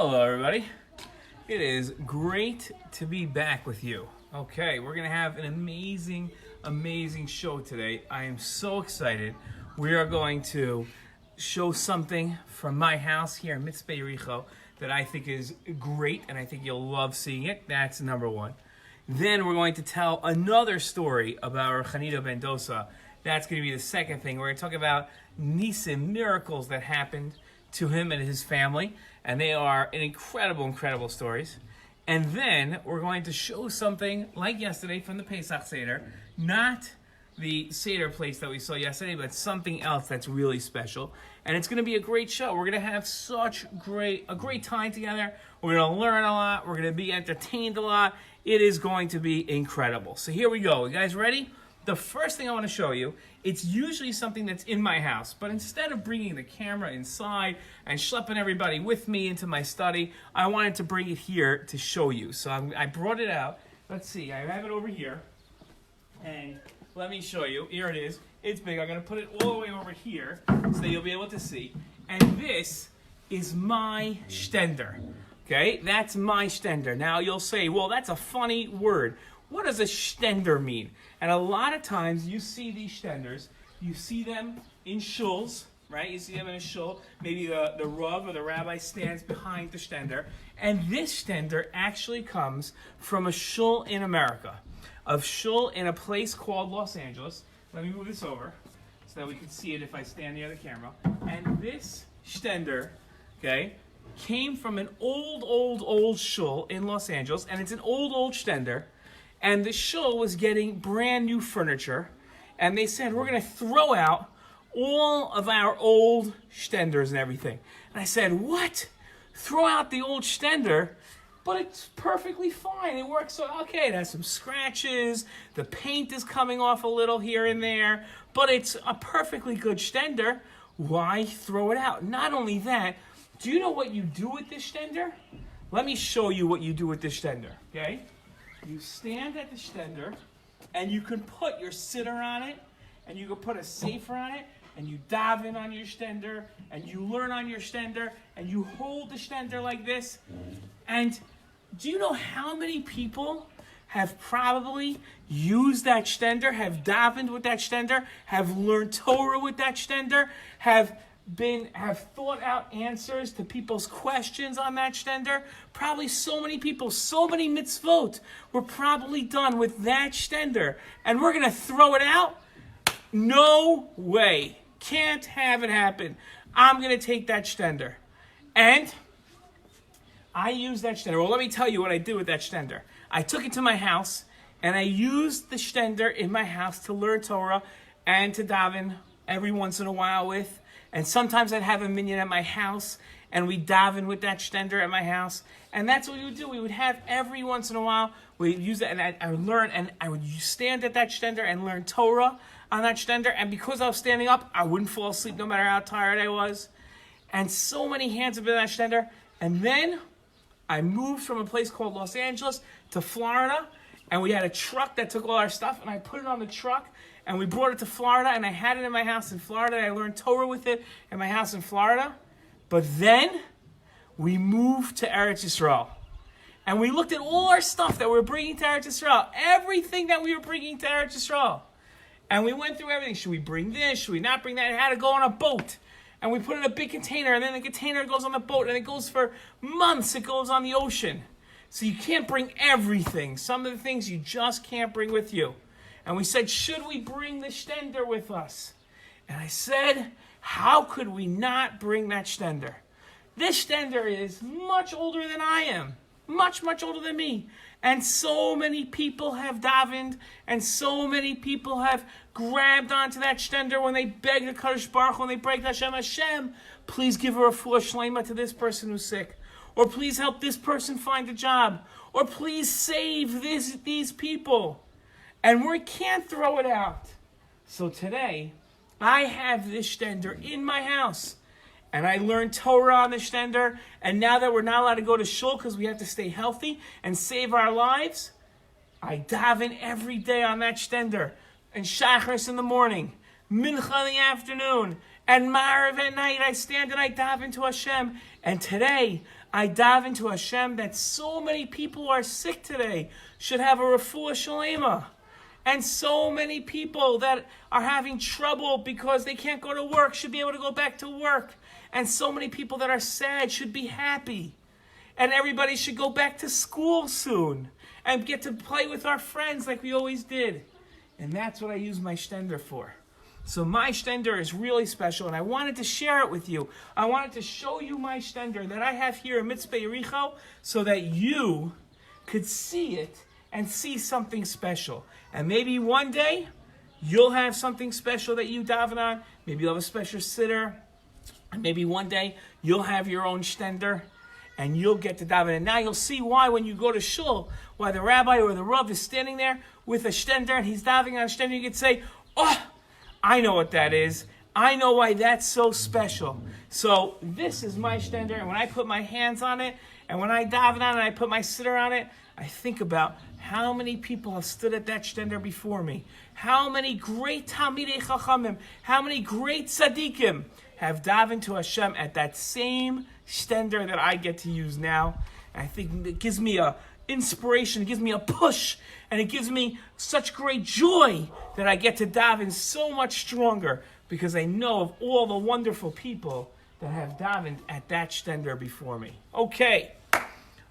Hello, everybody. It is great to be back with you. Okay, we're going to have an amazing show today. I am so excited. We are going to show something from my house here in Mitzvah Yericho that I think is great, and I think you'll love seeing it. That's number one. Then we're going to tell another story about our Chanito Ben Dosa. That's going to be the second thing. We're going to talk about Nisim, miracles that happened to him and his family, and they are incredible stories. And then we're going to show something like yesterday from the Pesach Seder, not the Seder place that we saw yesterday, but something else that's really special. And it's going to be a great show. We're going to have a great time together. We're going to learn a lot. We're going to be entertained a lot. It is going to be incredible. So here we go. You guys ready? The first thing I want to show you, it's usually something that's in my house, but instead of bringing the camera inside and schlepping everybody with me into my study, I wanted to bring it here to show you. So I brought it out. Let's see, I have it over here, and let me show you. Here it is. It's big. I'm going to put it all the way over here so that you'll be able to see. And this is my stender. Okay, that's my stender. Now you'll say, well, that's a funny word. What does a stender mean? And a lot of times you see these stenders, you see them in shuls, right? You see them in a shul. Maybe the Rav or the rabbi stands behind the stender. And this stender actually comes from a shul in America. A shul in a place called Los Angeles. Let me move this over so that we can see it if I stand near the camera. And this stender, okay, came from an old shul in Los Angeles. And it's an old stender. And the shul was getting brand new furniture. And they said, we're going to throw out all of our old stenders and everything. And I said, what? Throw out the old stender? But it's perfectly fine. It works so okay. It has some scratches. The paint is coming off a little here and there. But it's a perfectly good stender. Why throw it out? Not only that, do you know what you do with this stender? Let me show you what you do with this stender, okay? You stand at the stender, and you can put your sitter on it, and you can put a sefer on it, and you dive in on your stender, and you learn on your stender, and you hold the stender like this. And do you know how many people have probably used that stender, have davened with that stender, have learned Torah with that stender, have thought out answers to people's questions on that stender? Probably so many people, so many mitzvot were probably done with that stender. And we're going to throw it out? No way. Can't have it happen. I'm going to take that stender. And I use that stender. Well, let me tell you what I did with that stender. I took it to my house, and I used the stender in my house to learn Torah and to daven every once in a while with. And sometimes I'd have a minyan at my house, and we'd daven with that stender at my house. And that's what we would do. We would have every once in a while, we'd use that, and I would learn, and I would stand at that stender and learn Torah on that stender. And because I was standing up, I wouldn't fall asleep no matter how tired I was. And so many hands have been on that stender. And then I moved from a place called Los Angeles to Florida, and we had a truck that took all our stuff, and I put it on the truck, and we brought it to Florida, and I had it in my house in Florida, and I learned Torah with it in my house in Florida. But then we moved to Eretz Yisrael, and we looked at all our stuff that we were bringing to Eretz Yisrael, everything that we were bringing to Eretz Yisrael. And we went through everything. Should we bring this? Should we not bring that? It had to go on a boat. And we put it in a big container, and then the container goes on the boat, and it goes for months. It goes on the ocean. So you can't bring everything. Some of the things you just can't bring with you. And we said, should we bring the stender with us? And I said, how could we not bring that stender? This stender is much older than I am. Much older than me. And so many people have davened, and so many people have grabbed onto that stender when they beg the Kadosh Baruch Hu, when they break Hashem, please give her a full shlema to this person who's sick. Or please help this person find a job. Or please save these people. And we can't throw it out. So today, I have this stender in my house. And I learned Torah on the stender. And now that we're not allowed to go to shul because we have to stay healthy and save our lives, I daven every day on that stender. And Shacharis in the morning, Mincha in the afternoon, and Ma'ariv at night. I stand and I daven to Hashem. And today, I daven to Hashem that so many people who are sick today should have a refuah shalema. And so many people that are having trouble because they can't go to work should be able to go back to work. And so many people that are sad should be happy. And everybody should go back to school soon and get to play with our friends like we always did. And that's what I use my shtender for. So my shtender is really special, and I wanted to share it with you. I wanted to show you my shtender that I have here in Mitzvah Yericho so that you could see it and see something special. And maybe one day you'll have something special that you daven on. Maybe you'll have a special sitter. And maybe one day you'll have your own shtender and you'll get to daven. And now you'll see why when you go to shul, why the rabbi or the rav is standing there with a shtender and he's davening on a shtender. You could say, oh, I know what that is. I know why that's so special. So this is my shtender, and when I put my hands on it, and when I daven on it, I put my sitter on it, I think about how many people have stood at that shtender before me. How many great Talmidei Chachamim, how many great tzaddikim have davened to Hashem at that same shtender that I get to use now. And I think it gives me a inspiration, it gives me a push, and it gives me such great joy that I get to daven so much stronger because I know of all the wonderful people that have davened at that shtender before me. Okay,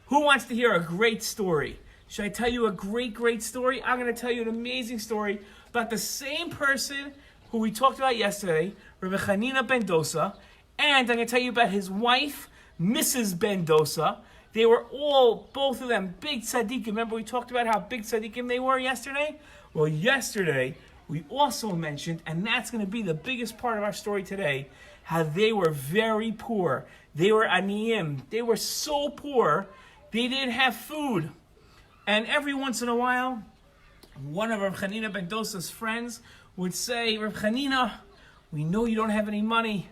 who wants to hear a great story? Should I tell you a great story? I'm going to tell you an amazing story about the same person who we talked about yesterday, Rabbi Chanina ben Dosa, and I'm going to tell you about his wife, Mrs. Ben Dosa. They were both of them, big tzaddikim. Remember we talked about how big tzaddikim they were yesterday? Well, yesterday we also mentioned, and that's going to be the biggest part of our story today, how they were very poor. They were aniyim. They were so poor, they didn't have food. And every once in a while, one of Rav Chanina ben Dosa's friends would say, Rav Chanina, we know you don't have any money.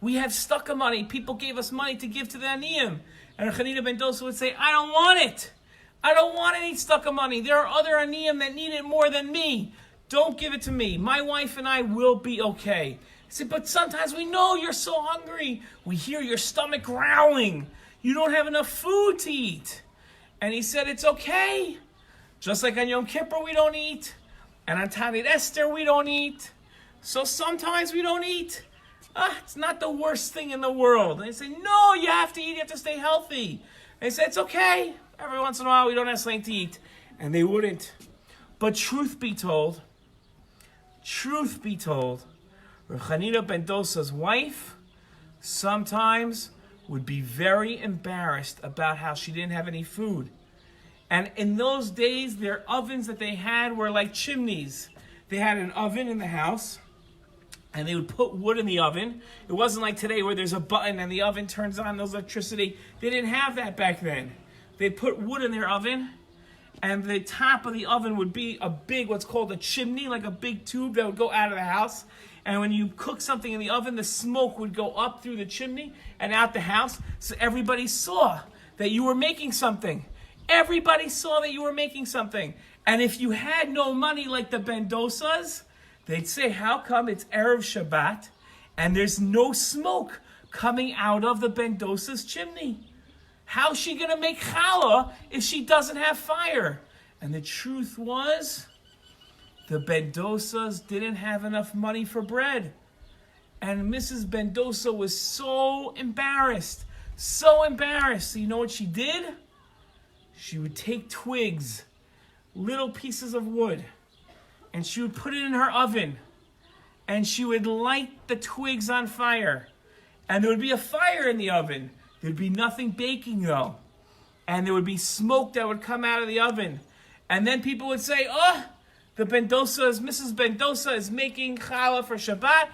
We have stuck of money. People gave us money to give to the aniyim. And Rav Chanina ben Dosa would say, I don't want it. I don't want any stuck of money. There are other aniyim that need it more than me. Don't give it to me. My wife and I will be okay. He said, but sometimes we know you're so hungry. We hear your stomach growling. You don't have enough food to eat. And he said, it's okay. Just like on Yom Kippur we don't eat. And on Tanit Esther we don't eat. So sometimes we don't eat. It's not the worst thing in the world. And they say, no, you have to eat. You have to stay healthy. And they said, it's okay. Every once in a while we don't have something to eat. And they wouldn't. But truth be told, Rav Chanina ben Dosa's wife sometimes would be very embarrassed about how she didn't have any food. And in those days, their ovens that they had were like chimneys. They had an oven in the house, and they would put wood in the oven. It wasn't like today where there's a button and the oven turns on, there's electricity. They didn't have that back then. They'd put wood in their oven, and the top of the oven would be a big, what's called a chimney, like a big tube that would go out of the house. And when you cook something in the oven, the smoke would go up through the chimney and out the house. So everybody saw that you were making something. Everybody saw that you were making something. And if you had no money like the Ben Dosas, they'd say, how come it's Erev Shabbat and there's no smoke coming out of the Ben Dosa's chimney? How's she going to make challah if she doesn't have fire? And the truth was, the Ben Dosas didn't have enough money for bread. And Mrs. Ben Dosa was so embarrassed. So you know what she did? She would take twigs, little pieces of wood, and she would put it in her oven. And she would light the twigs on fire. And there would be a fire in the oven. There'd be nothing baking though. And there would be smoke that would come out of the oven. And then people would say, oh, Mrs. Ben Dosa is making challah for Shabbat.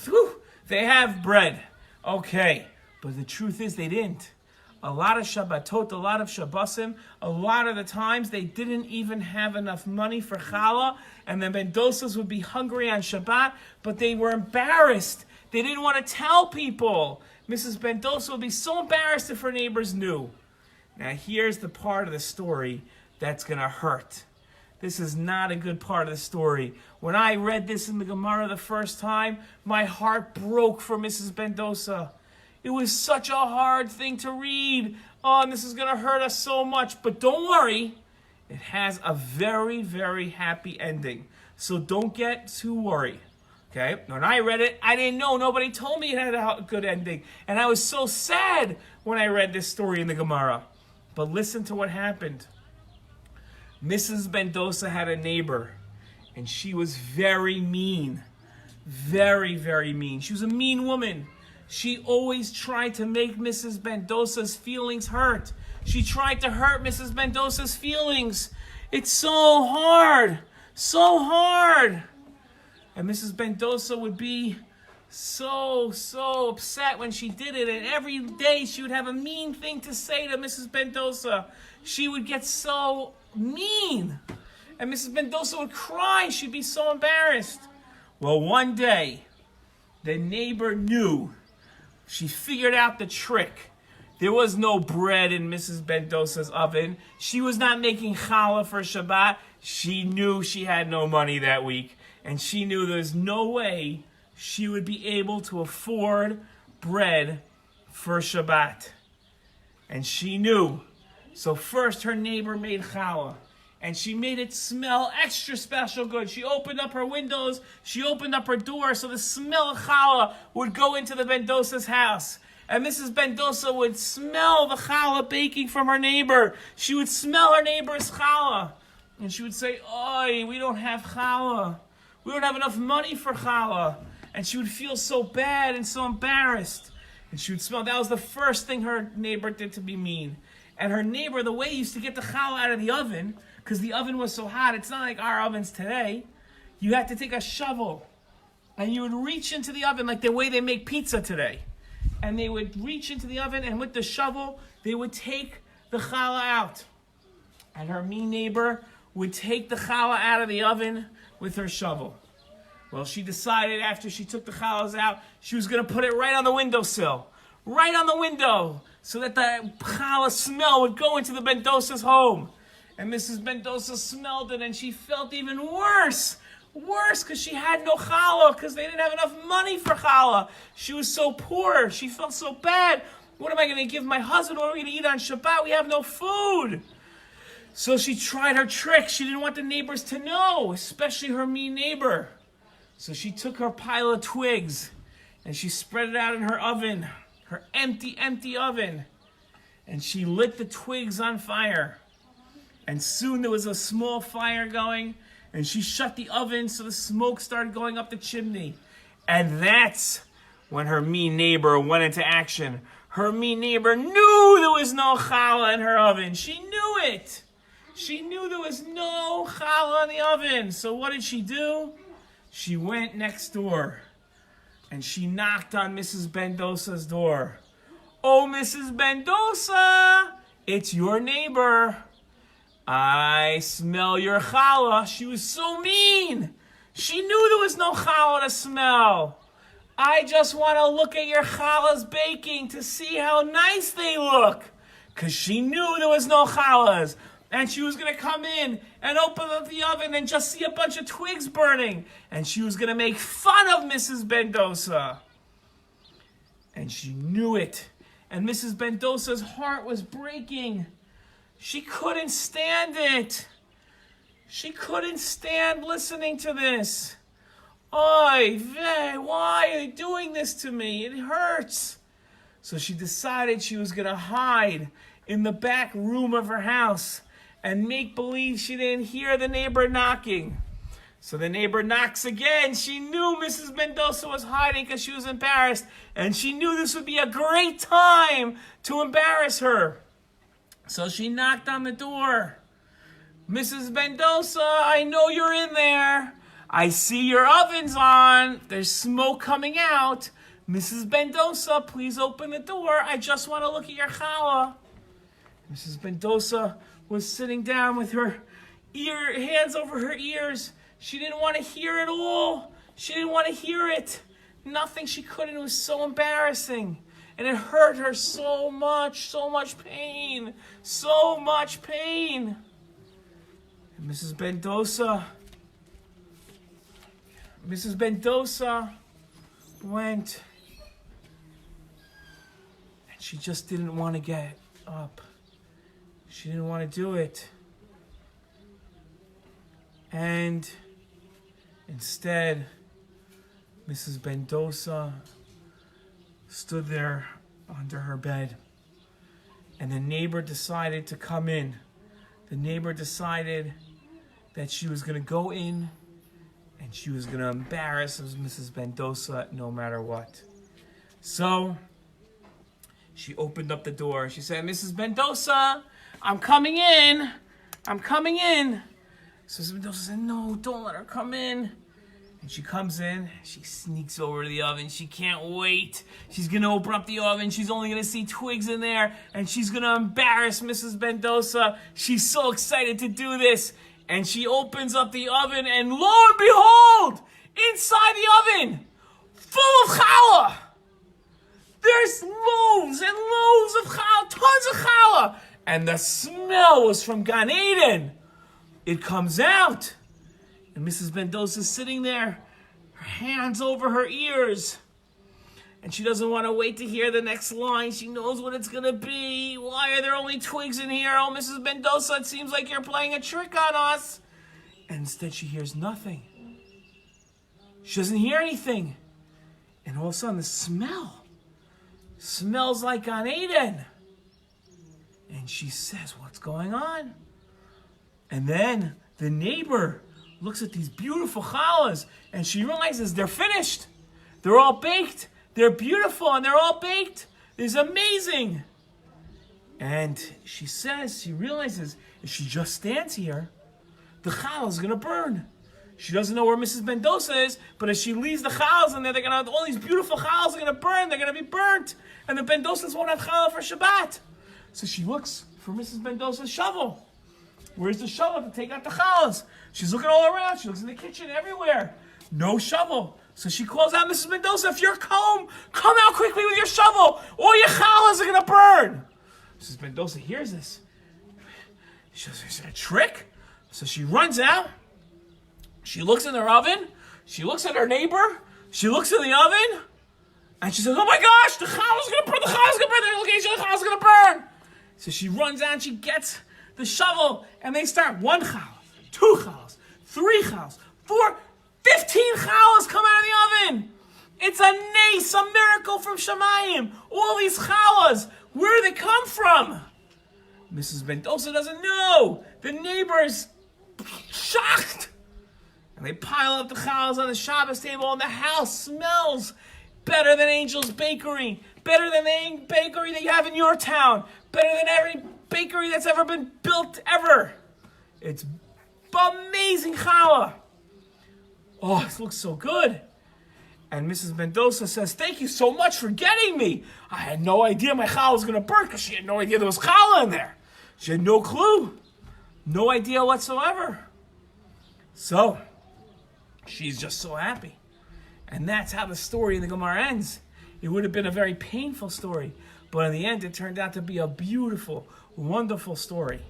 Whew, they have bread. Okay, but the truth is they didn't. A lot of Shabbatot, a lot of Shabbosim, a lot of the times they didn't even have enough money for challah, and the Ben Dosas would be hungry on Shabbat, but they were embarrassed. They didn't want to tell people. Mrs. Ben Dosa would be so embarrassed if her neighbors knew. Now here's the part of the story that's going to hurt. This is not a good part of the story. When I read this in the Gemara the first time, my heart broke for Mrs. Ben Dosa. It was such a hard thing to read. Oh, and this is going to hurt us so much. But don't worry. It has a very, very happy ending. So don't get too worried. Okay? When I read it, I didn't know. Nobody told me it had a good ending. And I was so sad when I read this story in the Gemara. But listen to what happened. Mrs. Mendoza had a neighbor. And she was very mean. Very, very mean. She was a mean woman. She always tried to make Mrs. Mendoza's feelings hurt. She tried to hurt Mrs. Mendoza's feelings. It's so hard. So hard. And Mrs. Mendoza would be so upset when she did it. And every day she would have a mean thing to say to Mrs. Mendoza. She would get so mean. And Mrs. Mendoza would cry. She'd be so embarrassed. Well, one day, the neighbor knew. She figured out the trick. There was no bread in Mrs. Mendoza's oven. She was not making challah for Shabbat. She knew she had no money that week. And she knew there's no way she would be able to afford bread for Shabbat. And she knew. So first her neighbor made challah. And she made it smell extra special good. She opened up her windows. She opened up her door so the smell of challah would go into the Mendoza's house. And Mrs. Mendoza would smell the challah baking from her neighbor. She would smell her neighbor's challah. And she would say, "Oi, we don't have challah. We don't have enough money for challah." And she would feel so bad and so embarrassed. And she would smell. That was the first thing her neighbor did to be mean. And her neighbor, the way he used to get the challah out of the oven, because the oven was so hot, it's not like our ovens today. You had to take a shovel. And you would reach into the oven like the way they make pizza today. And they would reach into the oven, and with the shovel, they would take the challah out. And her mean neighbor would take the challah out of the oven with her shovel. Well, she decided after she took the challahs out, she was going to put it right on the windowsill. Right on the window. So that the challah smell would go into the Mendoza's home. And Mrs. Mendoza smelled it, and she felt even worse. Worse, because she had no challah, because they didn't have enough money for challah. She was so poor. She felt so bad. What am I going to give my husband? What are we going to eat on Shabbat? We have no food. So she tried her trick. She didn't want the neighbors to know, especially her mean neighbor. So she took her pile of twigs, and she spread it out in her oven, her empty oven. And she lit the twigs on fire. And soon there was a small fire going, and she shut the oven so the smoke started going up the chimney. And that's when her mean neighbor went into action. Her mean neighbor knew there was no challah in her oven. She knew it. She knew there was no challah in the oven. So what did she do? She went next door, and she knocked on Mrs. Mendoza's door. "Oh, Mrs. Mendoza, it's your neighbor. I smell your challah." She was so mean. She knew there was no challah to smell. "I just want to look at your challahs baking to see how nice they look." Because she knew there was no challahs. And she was going to come in and open up the oven and just see a bunch of twigs burning. And she was going to make fun of Mrs. Mendoza. And she knew it. And Mrs. Mendoza's heart was breaking. She couldn't stand it. She couldn't stand listening to this. Oy vey, why are you doing this to me? It hurts. So she decided she was going to hide in the back room of her house and make believe she didn't hear the neighbor knocking. So the neighbor knocks again. She knew Mrs. Mendoza was hiding because she was embarrassed. And she knew this would be a great time to embarrass her. So she knocked on the door. "Mrs. Mendoza, I know you're in there. I see your oven's on. There's smoke coming out. Mrs. Mendoza, please open the door. I just want to look at your challah." Mrs. Mendoza was sitting down with her hands over her ears. She didn't want to hear it all. She didn't want to hear it. Nothing she couldn't. It was so embarrassing. And it hurt her so much pain. So much pain. And Mrs. Mendoza went she just didn't want to get up. She didn't want to do it. And instead, Mrs. Mendoza stood there under her bed, and the neighbor decided to come in. The neighbor decided that she was going to go in and she was going to embarrass Mrs. Mendoza no matter what. So she opened up the door. She said, "Mrs. Mendoza, I'm coming in. I'm coming in." So Mrs. Mendoza said, "No, don't let her come in." And she comes in, she sneaks over to the oven. She can't wait. She's going to open up the oven. She's only going to see Twigs in there, and she's going to embarrass Mrs. Mendoza. She's so excited to do this. And she opens up the oven, and lo and behold, inside the oven, full of challah. There's loaves and loaves of challah, tons of challah. And the smell was from Gan Eden. It comes out. And Mrs. Mendoza's sitting there, her hands over her ears. And she doesn't want to wait to hear the next line. She knows what it's going to be. "Why are there only Twigs in here? Oh, Mrs. Mendoza, it seems like you're playing a trick on us." And instead she hears nothing. She doesn't hear anything. And all of a sudden the smell smells like Gan Eden. And she says, "What's going on?" And then the neighbor looks at these beautiful challahs, and she realizes they're finished. They're all baked. They're beautiful, and they're all baked. It's amazing. And she says, she realizes, if she just stands here, the challah is going to burn. She doesn't know where Mrs. Mendoza is, but if she leaves the challahs in there, all these beautiful challahs are going to burn. They're going to be burnt. And the Mendozas won't have challah for Shabbat. So she looks for Mrs. Mendoza's shovel. Where's the shovel to take out the challahs? She's looking all around. She looks in the kitchen, everywhere. No shovel. So she calls out, "Mrs. Mendoza, if you're home, come out quickly with your shovel. All your challahs are going to burn." Mrs. Mendoza hears this. She says, "Is it a trick?" So she runs out. She looks in her oven. She looks at her neighbor. She looks in the oven. And she says, "Oh my gosh, the challah's going to burn. The challah's going to burn. The location of the challah's going to burn." So she runs out and she gets the shovel. And they start 1 challah, 2 challahs, 3 challahs, 4, 15 challahs come out of the oven. It's a nace, a miracle from Shamayim. All these challahs, where do they come from? Mrs. Mendoza doesn't know. The neighbor's shocked. And they pile up the challahs on the Shabbos table, and the house smells better than Angel's Bakery, better than the bakery that you have in your town, better than every bakery that's ever been built ever. It's amazing challah. Oh, this looks so good. And Mrs. Mendoza says, "Thank you so much for getting me. I had no idea my challah was going to burn because she had no idea there was challah in there. She had no clue. No idea whatsoever." So, she's just so happy. And that's how the story in the Gemara ends. It would have been a very painful story, but in the end, it turned out to be a beautiful, wonderful story.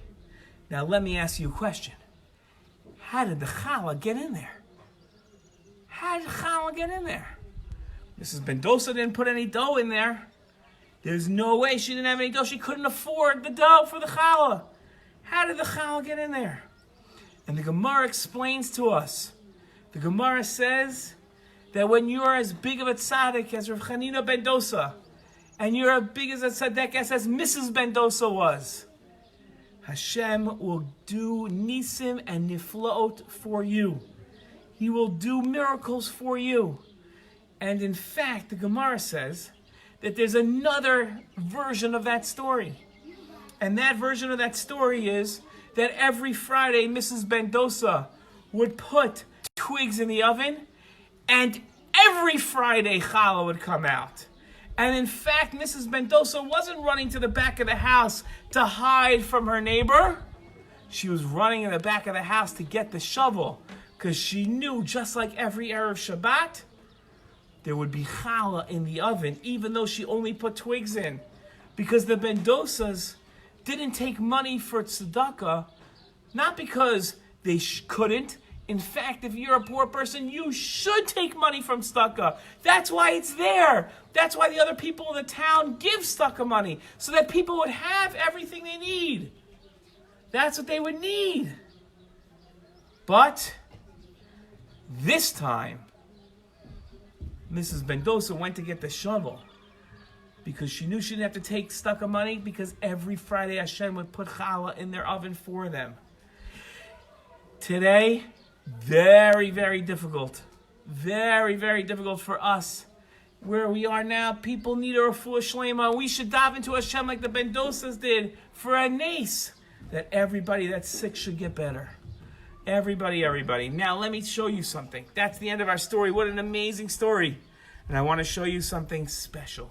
Now, let me ask you a question. How did the challah get in there? How did the challah get in there? Mrs. Mendoza didn't put any dough in there. There's no way she didn't have any dough. She couldn't afford the dough for the challah. How did the challah get in there? And the Gemara explains to us. The Gemara says that when you're as big of a tzaddik as Rav Chanina Mendoza, and you're as big as a tzaddik as Mrs. Mendoza was, Hashem will do nisim and niflaot for you. He will do miracles for you. And in fact, the Gemara says that there's another version of that story. And that version of that story is that every Friday, Mrs. Mendoza would put Twigs in the oven, and every Friday, challah would come out. And in fact, Mrs. Mendoza wasn't running to the back of the house to hide from her neighbor. She was running in the back of the house to get the shovel, because she knew, just like every Erev Shabbat, there would be challah in the oven, even though she only put Twigs in. Because the Mendozas didn't take money for tzedakah, not because they couldn't, In fact, if you're a poor person, you should take money from tzedakah. That's why it's there. That's why the other people in the town give tzedakah money, so that people would have everything they need. That's what they would need. But this time, Mrs. Mendoza went to get the shovel because she knew she didn't have to take tzedakah money, because every Friday Hashem would put challah in their oven for them. Today, very, very difficult. Very, very difficult for us. Where we are now, people need a refuah shlema. We should dive into Hashem like the Mendozas did for a nace, that everybody that's sick should get better. Everybody. Now, let me show you something. That's the end of our story. What an amazing story. And I want to show you something special.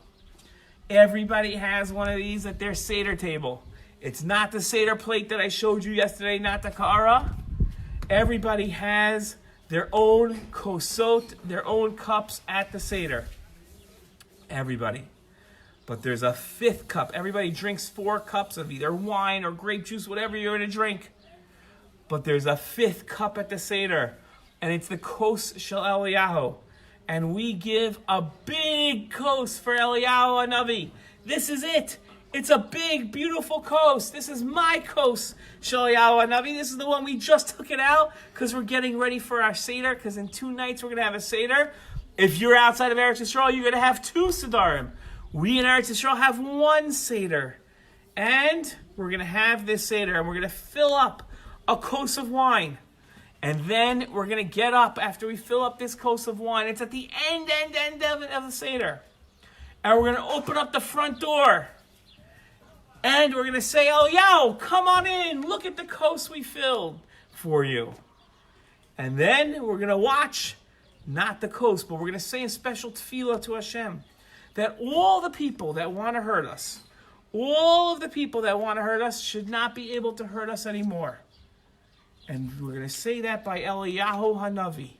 Everybody has one of these at their Seder table. It's not the Seder plate that I showed you yesterday, not the ka'ara. Everybody has their own kosot, their own cups at the Seder. Everybody. But there's a fifth cup. Everybody drinks 4 cups of either wine or grape juice, whatever you're going to drink. But there's a fifth cup at the Seder, and it's the kos shel Eliyahu. And we give a big kos for Eliyahu Hanavi. This is it. It's a big, beautiful kos. This is my kos shel Eliyahu Hanavi. This is the one we just took it out because we're getting ready for our Seder, because in 2 nights we're going to have a Seder. If you're outside of Eretz Yisrael, you're going to have 2 Sedarim. We in Eretz Yisrael have 1 Seder. And we're going to have this Seder, and we're going to fill up a kos of wine. And then we're going to get up after we fill up this kos of wine. It's at the end of the Seder. And we're going to open up the front door. And we're going to say, Eliyahu, come on in. Look at the kos we filled for you. And then we're going to watch, not the kos, but we're going to say a special tefillah to Hashem, that all the people that want to hurt us, all of the people that want to hurt us should not be able to hurt us anymore. And we're going to say that by Eliyahu Hanavi.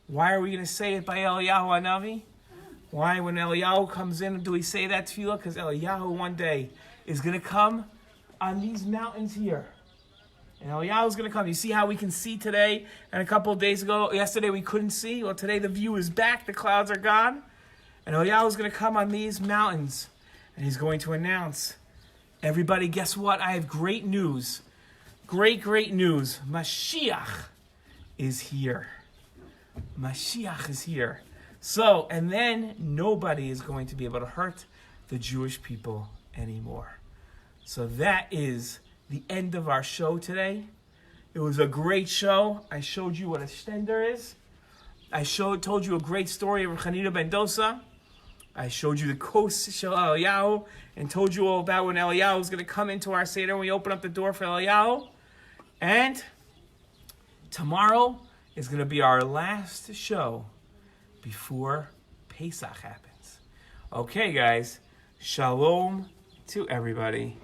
Why are we going to say it by Eliyahu Hanavi? Why, when Eliyahu comes in, do we say that tefillah? Because Eliyahu one day is going to come on these mountains here. And Eliyahu is going to come. You see how we can see today, and a couple of days ago, yesterday we couldn't see? Well, today the view is back. The clouds are gone. And Eliyahu is going to come on these mountains. And he's going to announce, everybody, guess what? I have great news. Great news. Mashiach is here. Mashiach is here. So, and then nobody is going to be able to hurt the Jewish people anymore. So that is the end of our show today. It was a great show. I showed you what a stender is. I told you a great story of Chanina Mendoza. I showed you the kos shel Eliyahu and told you all about when Eliyahu is going to come into our Seder when we open up the door for Eliyahu. And tomorrow is going to be our last show before Pesach happens. Okay, guys. Shalom to everybody.